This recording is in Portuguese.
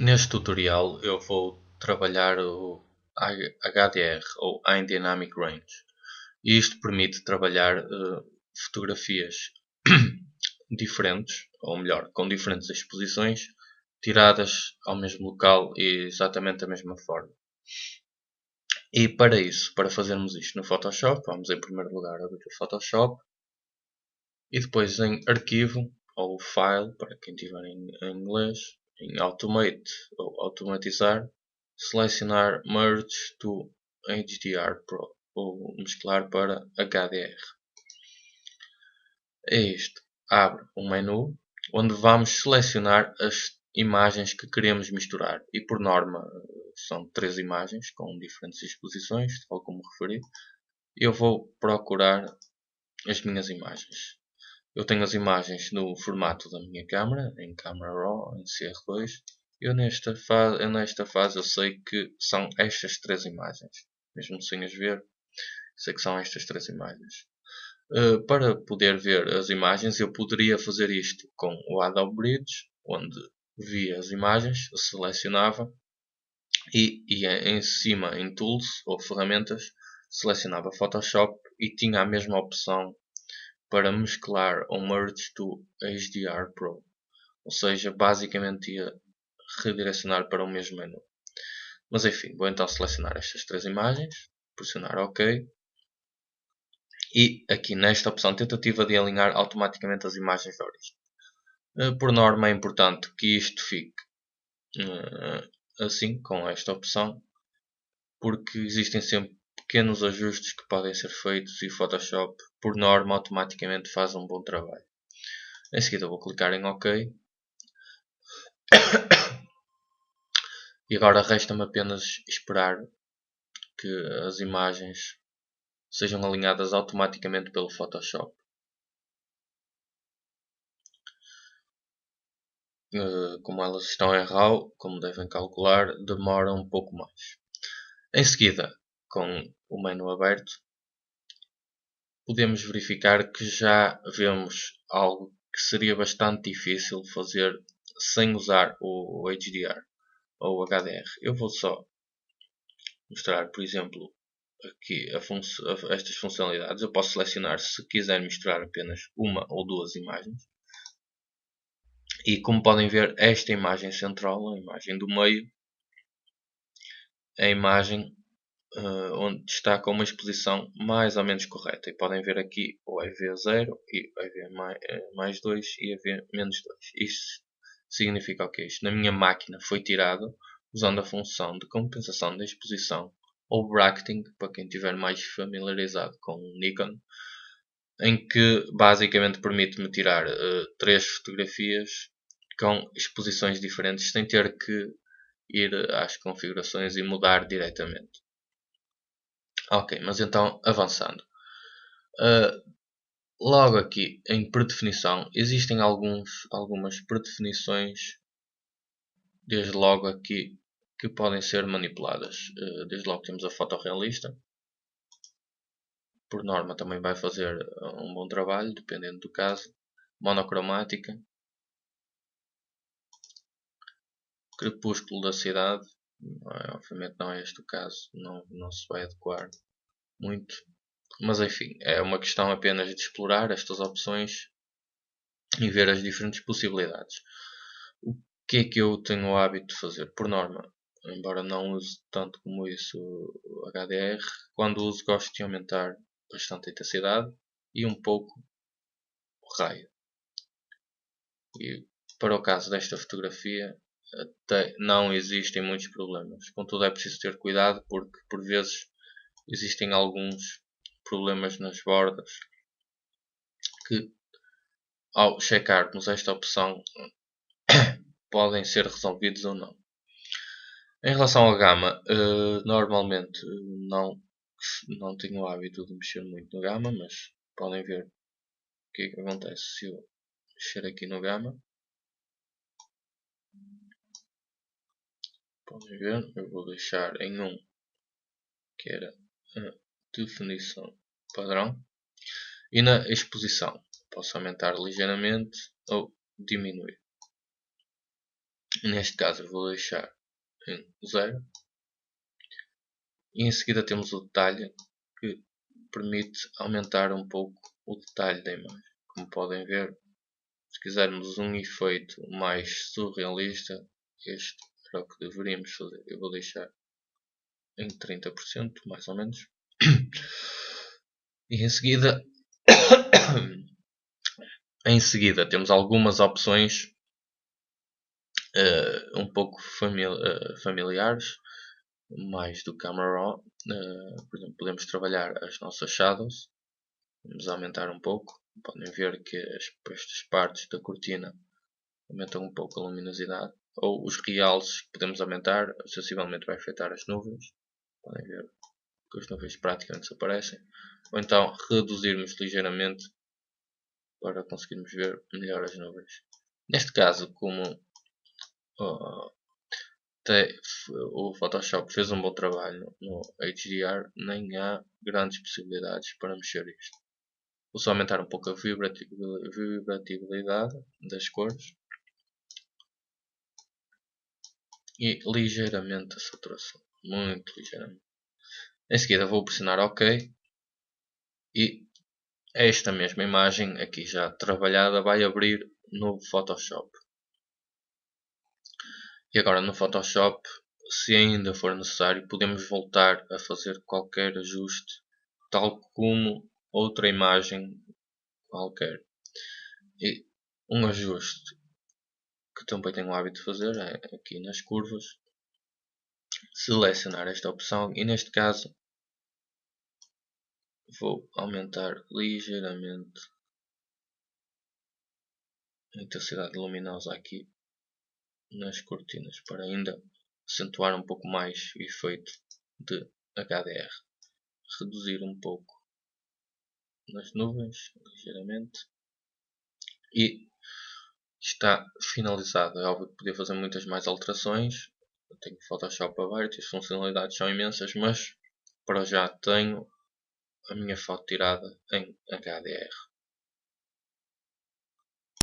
Neste tutorial eu vou trabalhar o HDR ou High Dynamic Range e isto permite trabalhar fotografias diferentes, ou melhor, com diferentes exposições tiradas ao mesmo local e exatamente da mesma forma. E para isso, para fazermos isto no Photoshop, vamos em primeiro lugar abrir o Photoshop e depois em Arquivo ou File, para quem tiver em inglês, em Automate ou Automatizar, selecionar Merge to HDR Pro ou mesclar para HDR. É isto. Abre um menu onde vamos selecionar as imagens que queremos misturar e por norma são 3 imagens com diferentes exposições, tal como referi. Eu vou procurar as minhas imagens. Eu tenho as imagens no formato da minha câmera, em Camera Raw, em CR2. Nesta fase eu sei que são estas 3 imagens. Mesmo sem as ver, sei que são estas 3 imagens. Para poder ver as imagens, eu poderia fazer isto com o Adobe Bridge, onde via as imagens, selecionava e em cima em Tools ou Ferramentas, selecionava Photoshop e tinha a mesma opção para mesclar ou Merge to HDR Pro. Ou seja, basicamente ia redirecionar para o mesmo menu. Mas enfim, vou então selecionar estas 3 imagens, pressionar OK. E aqui nesta opção tentativa de alinhar automaticamente as imagens de origem. Por norma é importante que isto fique assim, com esta opção, porque existem sempre pequenos ajustes que podem ser feitos e o Photoshop, por norma, automaticamente faz um bom trabalho. Em seguida vou clicar em OK. E agora resta-me apenas esperar que as imagens sejam alinhadas automaticamente pelo Photoshop. Como elas estão em RAW, como devem calcular, demora um pouco mais. Em seguida, com o menu aberto, podemos verificar que já vemos algo que seria bastante difícil fazer sem usar o HDR ou HDR. Eu vou só mostrar, por exemplo, aqui estas funcionalidades. Eu posso selecionar se quiser misturar apenas uma ou duas imagens. E como podem ver, esta imagem central, a imagem do meio, é a imagem onde está com uma exposição mais ou menos correta. E podem ver aqui o EV0 e o EV mais 2 e EV-2. Isto significa o que? Isto na minha máquina foi tirado usando a função de compensação da exposição ou bracketing, para quem estiver mais familiarizado com o Nikon, em que basicamente permite-me tirar 3 fotografias com exposições diferentes sem ter que ir às configurações e mudar diretamente. Ok, mas então avançando. Logo aqui em predefinição existem algumas predefinições desde logo aqui que podem ser manipuladas. Desde logo temos a fotorrealista. Por norma também vai fazer um bom trabalho, dependendo do caso. Monocromática. Crepúsculo da cidade. Obviamente não é este o caso, não se vai adequar muito. Mas enfim, é uma questão apenas de explorar estas opções e ver as diferentes possibilidades. O que é que eu tenho o hábito de fazer? Por norma, embora não use tanto como isso o HDR, quando uso gosto de aumentar bastante a intensidade e um pouco o raio. E para o caso desta fotografia, até não existem muitos problemas. Contudo, é preciso ter cuidado porque por vezes existem alguns problemas nas bordas que, ao checarmos esta opção, podem ser resolvidos ou não. Em relação à gama, normalmente não tenho o hábito de mexer muito no gama, mas podem ver o que é que acontece se eu mexer aqui no gama. Podem ver, eu vou deixar em 1, que era a definição padrão. E na exposição, posso aumentar ligeiramente ou diminuir. Neste caso eu vou deixar em 0. E em seguida temos o detalhe, que permite aumentar um pouco o detalhe da imagem. Como podem ver, se quisermos um efeito mais surrealista, este era o que deveríamos fazer. Eu vou deixar em 30%, mais ou menos. E em seguida temos algumas opções um pouco familiares, mais do Camera Raw. Por exemplo, podemos trabalhar as nossas shadows. Vamos aumentar um pouco. Podem ver que estas partes da cortina aumentam um pouco a luminosidade. Ou os realces que podemos aumentar, sensivelmente vai afetar as nuvens. Podem ver que as nuvens praticamente desaparecem. Ou então reduzirmos ligeiramente para conseguirmos ver melhor as nuvens. Neste caso, como uh, o Photoshop fez um bom trabalho no HDR, nem há grandes possibilidades para mexer isto. Vou só aumentar um pouco a vibratividade das cores e ligeiramente a saturação, muito ligeiramente. Em seguida vou pressionar OK e esta mesma imagem aqui já trabalhada vai abrir no Photoshop. E agora no Photoshop, se ainda for necessário, podemos voltar a fazer qualquer ajuste, tal como outra imagem qualquer. E um ajuste que também tenho o hábito de fazer é aqui nas curvas, selecionar esta opção e neste caso vou aumentar ligeiramente a intensidade luminosa aqui nas cortinas para ainda acentuar um pouco mais o efeito de HDR. Reduzir um pouco nas nuvens, ligeiramente, e está finalizado. É óbvio que podia fazer muitas mais alterações. Eu tenho Photoshop aberto e as funcionalidades são imensas, mas para já tenho a minha foto tirada em HDR.